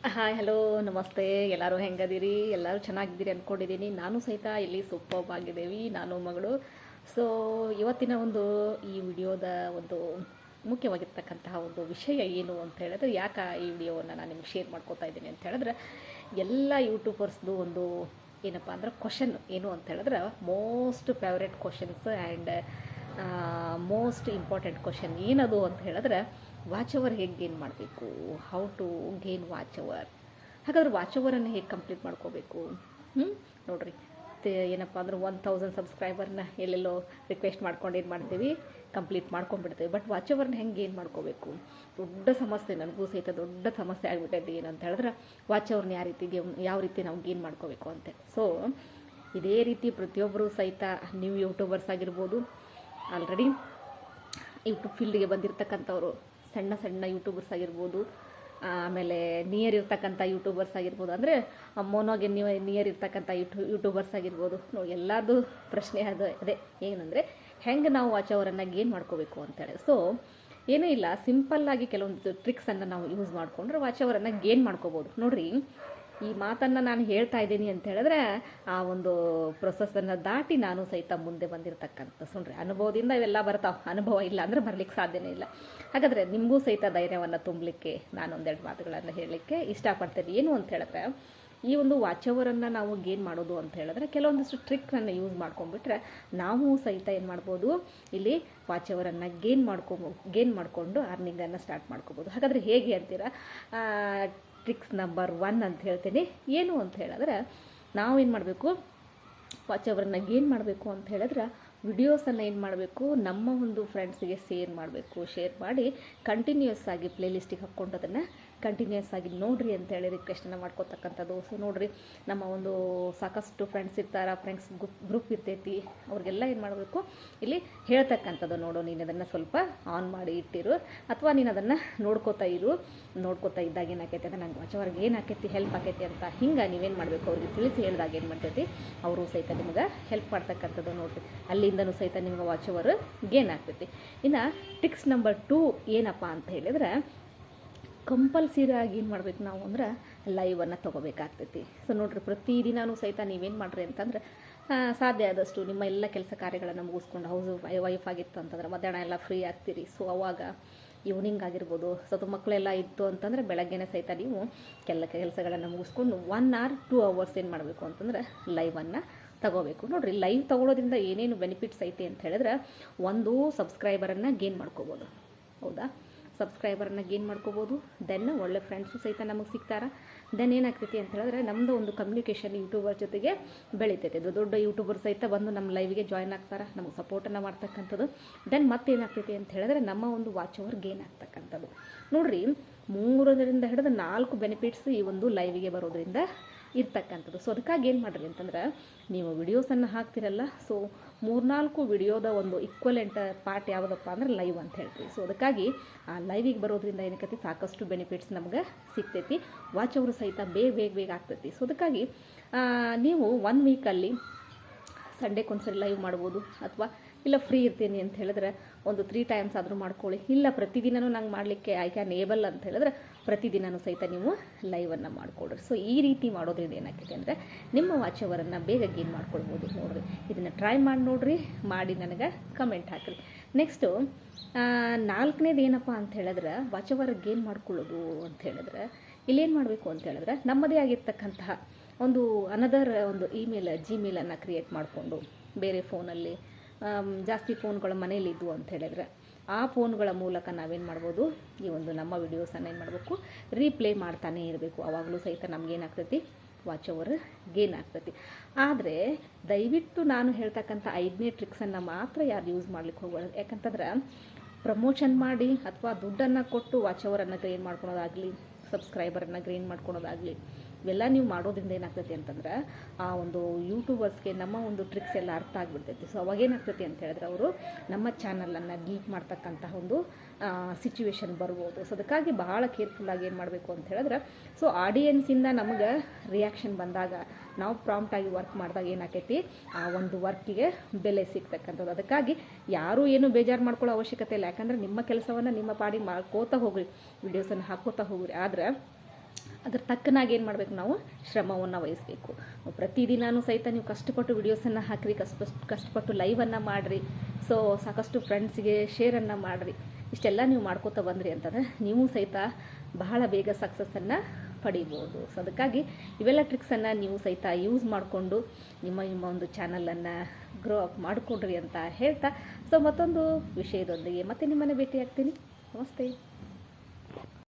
Hi hello ನಮಸ್ತೆ. ಎಲ್ಲರೂ ಹೆಂಗದಿರಿ? ಎಲ್ಲರೂ ಚೆನ್ನಾಗಿದ್ದೀರಿ ಅಂದ್ಕೊಂಡಿದ್ದೀನಿ. ನಾನು ಸಹಿತ ಇಲ್ಲಿ ಸೂಪರ್ಬ್ ಆಗಿದ್ದೇವೆ, ನಾನು ಮಗಳು. ಸೊ ಇವತ್ತಿನ ಈ ವಿಡಿಯೋದ ಒಂದು ಮುಖ್ಯವಾಗಿರ್ತಕ್ಕಂತಹ ಒಂದು ವಿಷಯ ಏನು ಅಂತ ಹೇಳಿದ್ರೆ, ಯಾಕೆ ಈ ವಿಡಿಯೋವನ್ನು ನಾನು ನಿಮ್ಗೆ ಶೇರ್ ಮಾಡ್ಕೋತಾ ಇದ್ದೀನಿ ಅಂತ ಹೇಳಿದ್ರೆ, ಎಲ್ಲ ಯೂಟ್ಯೂಬರ್ಸ್ದು ಒಂದು ಏನಪ್ಪ ಅಂದ್ರೆ ಕ್ವಶನ್ ಏನು ಅಂತ ಹೇಳಿದ್ರೆ, most favourite questions and most important question ಏನದು ಅಂತ ಹೇಳಿದ್ರೆ, ವಾಚ್ ಅವರ್ ಹೇಗೆ ಗೇನ್ ಮಾಡಬೇಕು, how to gain watch hour. ಹಾಗಾದ್ರೆ ವಾಚ್ ಅವರನ್ನು ಹೇಗೆ ಕಂಪ್ಲೀಟ್ ಮಾಡ್ಕೋಬೇಕು? ನೋಡಿರಿ, ಏನಪ್ಪ ಅಂದ್ರೆ 1000 ಸಬ್ಸ್ಕ್ರೈಬರ್ನ ಎಲ್ಲೆಲ್ಲೋ ರಿಕ್ವೆಸ್ಟ್ ಮಾಡ್ಕೊಂಡು ಏನು ಮಾಡ್ತೀವಿ, ಕಂಪ್ಲೀಟ್ ಮಾಡ್ಕೊಂಡ್ಬಿಡ್ತೀವಿ. ಬಟ್ ವಾಚ್ ಅವರ್ನ ಹೆಂಗೆ ಗೇನ್ ಮಾಡ್ಕೋಬೇಕು? ದೊಡ್ಡ ಸಮಸ್ಯೆ, ನನಗೂ ಸಹಿತ ದೊಡ್ಡ ಸಮಸ್ಯೆ ಆಗಿಬಿಟ್ಟೈತಿ. ಏನಂತ ಹೇಳಿದ್ರೆ, ವಾಚ್ ಅವ್ರನ್ನ ಯಾವ ರೀತಿ ನಾವು ಗೇನ್ ಮಾಡ್ಕೋಬೇಕು ಅಂತ. ಸೊ ಇದೇ ರೀತಿ ಪ್ರತಿಯೊಬ್ಬರು ಸಹಿತ, ನೀವು ಯೂಟ್ಯೂಬರ್ಸ್ ಆಗಿರ್ಬೋದು, ಆಲ್ರೆಡಿ ಯೂಟ್ಯೂಬ್ ಫೀಲ್ಡ್ಗೆ ಬಂದಿರತಕ್ಕಂಥವ್ರು, ಸಣ್ಣ ಸಣ್ಣ ಯೂಟ್ಯೂಬರ್ಸ್ ಆಗಿರ್ಬೋದು, ಆಮೇಲೆ ನಿಯರ್ ಇರ್ತಕ್ಕಂಥ ಯೂಟ್ಯೂಬರ್ಸ್ ಆಗಿರ್ಬೋದು, ಅಂದರೆ ಮೋನೋಗೆ ನಿಯರ್ ಇರ್ತಕ್ಕಂಥ ಯೂಟ್ಯೂಬರ್ಸ್ ಆಗಿರ್ಬೋದು. ಎಲ್ಲರದು ಪ್ರಶ್ನೆ ಅದೇ ಏನಂದರೆ, ಹೆಂಗೆ ನಾವು ವಾಚ್ ಅವರನ್ನು ಗೇನ್ ಮಾಡ್ಕೋಬೇಕು ಅಂತೇಳಿ. ಸೊ ಏನೂ ಇಲ್ಲ, ಸಿಂಪಲ್ಲಾಗಿ ಕೆಲವೊಂದು ಟ್ರಿಕ್ಸನ್ನು ನಾವು ಯೂಸ್ ಮಾಡಿಕೊಂಡ್ರೆ ವಾಚ್ ಅವರನ್ನು ಗೇನ್ ಮಾಡ್ಕೋಬೋದು. ನೋಡಿರಿ, ಈ ಮಾತನ್ನು ನಾನು ಹೇಳ್ತಾ ಇದ್ದೀನಿ ಅಂತ ಹೇಳಿದ್ರೆ, ಆ ಒಂದು ಪ್ರೊಸೆಸನ್ನು ದಾಟಿ ನಾನು ಸಹಿತ ಮುಂದೆ ಬಂದಿರತಕ್ಕಂಥ. ಸುಣ್ರಿ, ಅನುಭವದಿಂದ ಇವೆಲ್ಲ ಬರ್ತಾವೆ. ಅನುಭವ ಇಲ್ಲ ಅಂದರೆ ಬರಲಿಕ್ಕೆ ಸಾಧ್ಯನೇ ಇಲ್ಲ. ಹಾಗಾದರೆ ನಿಮಗೂ ಸಹಿತ ಧೈರ್ಯವನ್ನು ತುಂಬಲಿಕ್ಕೆ ನಾನು ಒಂದೆರಡು ಮಾತುಗಳನ್ನು ಹೇಳಲಿಕ್ಕೆ ಇಷ್ಟಪಡ್ತೇನೆ. ಏನು ಅಂತ ಹೇಳಿದ್ರೆ, ಈ ಒಂದು ವಾಚ್ ಅವರನ್ನು ನಾವು ಗೇನ್ ಮಾಡೋದು ಅಂತ ಹೇಳಿದ್ರೆ, ಕೆಲವೊಂದಿಷ್ಟು ಟ್ರಿಕ್ನನ್ನು ಯೂಸ್ ಮಾಡ್ಕೊಂಡ್ಬಿಟ್ರೆ ನಾವು ಸಹಿತ ಏನು ಮಾಡ್ಬೋದು, ಇಲ್ಲಿ ವಾಚ್ ಅವರನ್ನು ಗೇನ್ ಮಾಡಿಕೊಂಡು ಅರ್ನಿಂಗನ್ನು ಸ್ಟಾರ್ಟ್ ಮಾಡ್ಕೋಬೋದು. ಹಾಗಾದರೆ ಹೇಗೆ ಅಂತೀರಾ? ಟ್ರಿಕ್ಸ್ ನಂಬರ್ 1 ಅಂತ ಹೇಳ್ತೀನಿ. ಏನು ಅಂತ ಹೇಳಿದ್ರೆ, ನಾವೇನು ಮಾಡಬೇಕು, ವಾಚ್ ಅವರನ್ನು ಗೇನ್ ಮಾಡಬೇಕು ಅಂತ ಹೇಳಿದ್ರೆ, ವಿಡಿಯೋಸನ್ನು ಏನು ಮಾಡಬೇಕು, ನಮ್ಮ ಒಂದು ಫ್ರೆಂಡ್ಸಿಗೆ ಶೇರ್ ಮಾಡಿ ಕಂಟಿನ್ಯೂಸ್ ಆಗಿ ಪ್ಲೇಲಿಸ್ಟಿಗೆ ಹಾಕ್ಕೊಂಡು ಅದನ್ನು ಕಂಟಿನ್ಯೂಸ್ ಆಗಿ ನೋಡಿರಿ ಅಂತೇಳಿ ರಿಕ್ವೆಸ್ಟನ್ನು ಮಾಡ್ಕೊತಕ್ಕಂಥದ್ದು. ಸೊ ನೋಡಿರಿ, ನಮ್ಮ ಒಂದು ಸಾಕಷ್ಟು ಫ್ರೆಂಡ್ಸ್ ಇರ್ತಾರೆ, ಫ್ರೆಂಡ್ಸ್ ಗ್ರೂಪ್ ಇರ್ತೈತಿ, ಅವ್ರಿಗೆಲ್ಲ ಏನು ಮಾಡಬೇಕು, ಇಲ್ಲಿ ಹೇಳ್ತಕ್ಕಂಥದ್ದು, ನೋಡು ನೀನು ಅದನ್ನು ಸ್ವಲ್ಪ ಆನ್ ಮಾಡಿ ಇಟ್ಟಿರು, ಅಥವಾ ನೀನು ಅದನ್ನು ನೋಡ್ಕೋತಾ ಇದ್ದಾಗ ಏನಾಕೈತಿ ಅಂದರೆ, ನಂಗೆ ವಾಚ್ ಅವರ್ಗೆ ಏನು ಆಕೈತಿ, ಹೆಲ್ಪ್ ಆಕೈತಿ ಅಂತ ಹಿಂಗೆ ನೀವೇನು ಮಾಡಬೇಕು, ಅವ್ರಿಗೆ ತಿಳಿಸಿ ಹೇಳಿದಾಗ ಏನು ಮಾಡ್ತೈತಿ, ಅವರು ಸಹಿತ ನಿಮ್ಗೆ ಹೆಲ್ಪ್ ಮಾಡ್ತಕ್ಕಂಥದ್ದು. ನೋಡಿರಿ, ಅಲ್ಲಿಂದನೂ ಸಹಿತ ನಿಮ್ಗೆ ವಾಚ್ ಅವರ್ ಗೇನ್ ಆಗ್ತೈತಿ. ಇನ್ನು ಟ್ರಿಕ್ಸ್ ನಂಬರ್ 2 ಏನಪ್ಪ ಅಂತ ಹೇಳಿದ್ರೆ, ಕಂಪಲ್ಸರಿ ಆಗಿ ಏನು ಮಾಡ್ಬೇಕು ನಾವು ಅಂದ್ರೆ, ಲೈವನ್ನು ತೊಗೋಬೇಕಾಗ್ತೈತಿ. ಸೊ ನೋಡಿರಿ, ಪ್ರತಿದಿನವೂ ಸಹಿತ ನೀವೇನು ಮಾಡಿರಿ ಅಂತಂದ್ರೆ, ಸಾಧ್ಯ ಆದಷ್ಟು ನಿಮ್ಮ ಎಲ್ಲ ಕೆಲಸ ಕಾರ್ಯಗಳನ್ನು ಮುಗಿಸ್ಕೊಂಡು, ವೈಫ್ ಆಗಿತ್ತು ಅಂತಂದ್ರೆ ಮಧ್ಯಾಹ್ನ ಎಲ್ಲ ಫ್ರೀ ಆಗ್ತೀರಿ. ಸೊ ಅವಾಗ ಈವ್ನಿಂಗ್ ಆಗಿರ್ಬೋದು, ಸ್ವಲ್ಪ ಮಕ್ಕಳೆಲ್ಲ ಇತ್ತು ಅಂತಂದರೆ ಬೆಳಗ್ಗೆನೇ ಸಹಿತ ನೀವು ಕೆಲಸಗಳನ್ನು ಮುಗಿಸ್ಕೊಂಡು 1 or 2 hours ಏನು ಮಾಡಬೇಕು ಅಂತಂದ್ರೆ, ಲೈವನ್ನು ತಗೋಬೇಕು. ನೋಡಿರಿ, ಲೈವ್ ತೊಗೊಳೋದ್ರಿಂದ ಏನೇನು ಬೆನಿಫಿಟ್ಸ್ ಐತಿ ಅಂತ ಹೇಳಿದ್ರೆ, ಒಂದು ಸಬ್ಸ್ಕ್ರೈಬರನ್ನು ಗೇನ್ ಮಾಡ್ಕೋಬೋದು. ಹೌದಾ? ಸಬ್ಸ್ಕ್ರೈಬರನ್ನು ಗೇನ್ ಮಾಡ್ಕೋಬೋದು. ದೆನ್ ಒಳ್ಳೆ ಫ್ರೆಂಡ್ಸು ಸಹಿತ ನಮಗೆ ಸಿಗ್ತಾರೆ. ದೆನ್ ಏನಾಗ್ತೈತಿ ಅಂತ ಹೇಳಿದ್ರೆ, ನಮ್ಮದು ಒಂದು ಕಮ್ಯುನಿಕೇಷನ್ ಯೂಟ್ಯೂಬರ್ ಜೊತೆಗೆ ಬೆಳೀತೈತೆ. ದೊಡ್ಡ ಯೂಟ್ಯೂಬರ್ ಸಹಿತ ಬಂದು ನಮ್ಮ ಲೈವ್ಗೆ ಜಾಯ್ನ್ ಆಗ್ತಾರೆ, ನಮಗೆ ಸಪೋರ್ಟನ್ನು ಮಾಡ್ತಕ್ಕಂಥದ್ದು. ದೆನ್ ಮತ್ತೇನಾಗ್ತೈತಿ ಅಂತ ಹೇಳಿದ್ರೆ, ನಮ್ಮ ಒಂದು ವಾಚ್ ಅವರ್ ಗೇನ್ ಆಗ್ತಕ್ಕಂಥದ್ದು. ನೋಡಿರಿ, 3ರಿಂದ ಹಿಡಿದು 4 ಬೆನಿಫಿಟ್ಸ್ ಈ ಒಂದು ಲೈವಿಗೆ ಬರೋದ್ರಿಂದ ಇರ್ತಕ್ಕಂಥದ್ದು. ಸೊ ಅದಕ್ಕಾಗಿ ಏನು ಮಾಡಿರಿ ಅಂತಂದ್ರೆ, ನೀವು ವಿಡಿಯೋಸನ್ನು ಹಾಕ್ತಿರಲ್ಲ, ಸೊ 3-4 ವಿಡಿಯೋದ ಒಂದು ಈಕ್ವಲೆಂಟ್ ಪಾರ್ಟ್ ಯಾವುದಪ್ಪ ಅಂದ್ರೆ ಲೈವ್ ಅಂತ ಹೇಳ್ತೀವಿ. ಸೊ ಅದಕ್ಕಾಗಿ ಆ ಲೈವಿಗೆ ಬರೋದ್ರಿಂದ ಏನಕ್ಕೈತಿ, ಸಾಕಷ್ಟು ಬೆನಿಫಿಟ್ಸ್ ನಮ್ಗೆ ಸಿಗ್ತೈತಿ. ವಾಚ್ ಅವರು ಸಹಿತ ಬೇಗ ಆಗ್ತೈತಿ. ಸೊ ಅದಕ್ಕಾಗಿ ನೀವು 1 ವೀಕಲ್ಲಿ ಸಂಡೇಕೊಂದ್ಸರಿ ಲೈವ್ ಮಾಡ್ಬೋದು, ಅಥವಾ ಇಲ್ಲ ಫ್ರೀ ಇರ್ತೀನಿ ಅಂತ ಹೇಳಿದ್ರೆ ಒಂದು 3 times ಆದರೂ ಮಾಡ್ಕೊಳ್ಳಿ. ಇಲ್ಲ ಪ್ರತಿದಿನವೂ ನಂಗೆ ಮಾಡಲಿಕ್ಕೆ ಐ ಕ್ಯಾನ್ ಏಬಲ್ ಅಂತ ಹೇಳಿದ್ರೆ, ಪ್ರತಿದಿನವೂ ಸಹಿತ ನೀವು ಲೈವನ್ನು ಮಾಡಿಕೊಡ್ರಿ. ಸೊ ಈ ರೀತಿ ಮಾಡೋದ್ರಿಂದ ಏನಾಗ್ತೈತೆ ಅಂದರೆ, ನಿಮ್ಮ ವಾಚ್ ಅವರನ್ನು ಬೇಗ ಗೇನ್ ಮಾಡ್ಕೊಳ್ಬೋದು. ನೋಡಿರಿ, ಇದನ್ನು ಟ್ರೈ ಮಾಡಿ ನನಗೆ ಕಮೆಂಟ್ ಹಾಕಿರಿ. ನೆಕ್ಸ್ಟು 4ನೇದು ಏನಪ್ಪ ಅಂತ ಹೇಳಿದ್ರೆ, ವಾಚ್ ಅವರ್ ಗೇನ್ ಮಾಡ್ಕೊಳ್ಳೋದು ಅಂತ ಹೇಳಿದ್ರೆ, ಇಲ್ಲೇನು ಮಾಡಬೇಕು ಅಂತ ಹೇಳಿದ್ರೆ, ನಮ್ಮದೇ ಆಗಿರ್ತಕ್ಕಂತಹ ಒಂದು ಒಂದು ಜಿಮೇಲನ್ನು ಕ್ರಿಯೇಟ್ ಮಾಡಿಕೊಂಡು, ಬೇರೆ ಫೋನಲ್ಲಿ ಜಾಸ್ತಿ ಫೋನ್ಗಳು ಮನೇಲಿ ಇದ್ವು ಅಂತ ಹೇಳಿದ್ರೆ, ಆ ಫೋನ್ಗಳ ಮೂಲಕ ನಾವೇನು ಮಾಡ್ಬೋದು, ಈ ಒಂದು ನಮ್ಮ ವಿಡಿಯೋಸನ್ನು ಏನು ಮಾಡಬೇಕು, ರೀಪ್ಲೇ ಮಾಡ್ತಾನೇ ಇರಬೇಕು. ಆವಾಗಲೂ ಸಹಿತ ನಮಗೇನಾಗ್ತೈತಿ, ವಾಚ್ ಅವರ್ ಗೇನ್ ಆಗ್ತೈತಿ. ಆದರೆ ದಯವಿಟ್ಟು ನಾನು ಹೇಳ್ತಕ್ಕಂಥ 5ನೇ ಟ್ರಿಕ್ಸನ್ನು ಮಾತ್ರ ಯಾರು ಯೂಸ್ ಮಾಡ್ಲಿಕ್ಕೆ ಹೋಗ್ಬಾರ್ದು. ಯಾಕಂತಂದ್ರೆ, ಪ್ರಮೋಷನ್ ಮಾಡಿ ಅಥವಾ ದುಡ್ಡನ್ನು ಕೊಟ್ಟು ವಾಚ್ ಅವರನ್ನು ಗೇನ್ ಮಾಡ್ಕೊಳೋದಾಗಲಿ, ಸಬ್ಸ್ಕ್ರೈಬರನ್ನು ಗೇನ್ ಮಾಡ್ಕೊಳೋದಾಗಲಿ, ಇವೆಲ್ಲ ನೀವು ಮಾಡೋದ್ರಿಂದ ಏನಾಗ್ತೈತಿ ಅಂತಂದ್ರೆ, ಆ ಒಂದು ಯೂಟ್ಯೂಬರ್ಸ್ಗೆ ನಮ್ಮ ಒಂದು ಟ್ರಿಕ್ಸ್ ಎಲ್ಲ ಅರ್ಥ ಆಗಿಬಿಡ್ತೈತಿ. ಸೊ ಅವಾಗೇನಾಗ್ತೈತಿ ಅಂತ ಹೇಳಿದ್ರೆ, ಅವರು ನಮ್ಮ ಚಾನಲನ್ನು ಡಿಲೀಟ್ ಮಾಡ್ತಕ್ಕಂತಹ ಒಂದು ಸಿಚುವೇಶನ್ ಬರ್ಬೋದು. ಸೊ ಅದಕ್ಕಾಗಿ ಬಹಳ ಕೇರ್ಫುಲ್ಲಾಗಿ ಏನು ಮಾಡಬೇಕು ಅಂತ ಹೇಳಿದ್ರೆ, ಸೊ ಆಡಿಯನ್ಸಿಂದ ನಮಗೆ ರಿಯಾಕ್ಷನ್ ಬಂದಾಗ, ನಾವು ಪ್ರಾಂಪ್ಟಾಗಿ ವರ್ಕ್ ಮಾಡಿದಾಗ ಏನಾಕೈತಿ, ಆ ಒಂದು ವರ್ಕಿಗೆ ಬೆಲೆ ಸಿಗ್ತಕ್ಕಂಥದ್ದು. ಅದಕ್ಕಾಗಿ ಯಾರೂ ಏನು ಬೇಜಾರು ಮಾಡ್ಕೊಳ್ಳೋ ಅವಶ್ಯಕತೆ ಇಲ್ಲ. ಯಾಕಂದರೆ ನಿಮ್ಮ ಕೆಲಸವನ್ನು ನಿಮ್ಮ ಪಾಡಿಗೆ ಮಾಡ್ಕೋತಾ ಹೋಗ್ರಿ, ವಿಡಿಯೋಸನ್ನು ಹಾಕೋತಾ ಹೋಗ್ರಿ. ಆದರೆ ಅದ್ರ ತಕ್ಕನಾಗಿ ಏನು ಮಾಡಬೇಕು, ನಾವು ಶ್ರಮವನ್ನು ವಹಿಸಬೇಕು. ಪ್ರತಿದಿನಾನು ಸಹಿತ ನೀವು ಕಷ್ಟಪಟ್ಟು ವಿಡಿಯೋಸನ್ನು ಹಾಕಿರಿ, ಕಷ್ಟಪಟ್ಟು ಲೈವನ್ನು ಮಾಡಿರಿ. ಸೊ ಸಾಕಷ್ಟು ಫ್ರೆಂಡ್ಸಿಗೆ ಶೇರನ್ನು ಮಾಡಿರಿ. ಇಷ್ಟೆಲ್ಲ ನೀವು ಮಾಡ್ಕೋತಾ ಬಂದ್ರಿ ಅಂತಂದರೆ ನೀವು ಸಹಿತ ಬಹಳ ಬೇಗ ಸಕ್ಸಸ್ಸನ್ನು ಪಡಿಬೋದು. ಸೊ ಅದಕ್ಕಾಗಿ ಇವೆಲ್ಲ ಟ್ರಿಕ್ಸನ್ನು ನೀವು ಸಹಿತ ಯೂಸ್ ಮಾಡಿಕೊಂಡು ನಿಮ್ಮ ಒಂದು ಚಾನಲನ್ನು ಗ್ರೋ ಅಪ್ ಮಾಡಿಕೊಡ್ರಿ ಅಂತ ಹೇಳ್ತಾ, ಸೊ ಮತ್ತೊಂದು ವಿಷಯದೊಂದಿಗೆ ಮತ್ತೆ ನಿಮ್ಮನ್ನು ಭೇಟಿ ಆಗ್ತೀನಿ. ನಮಸ್ತೆ.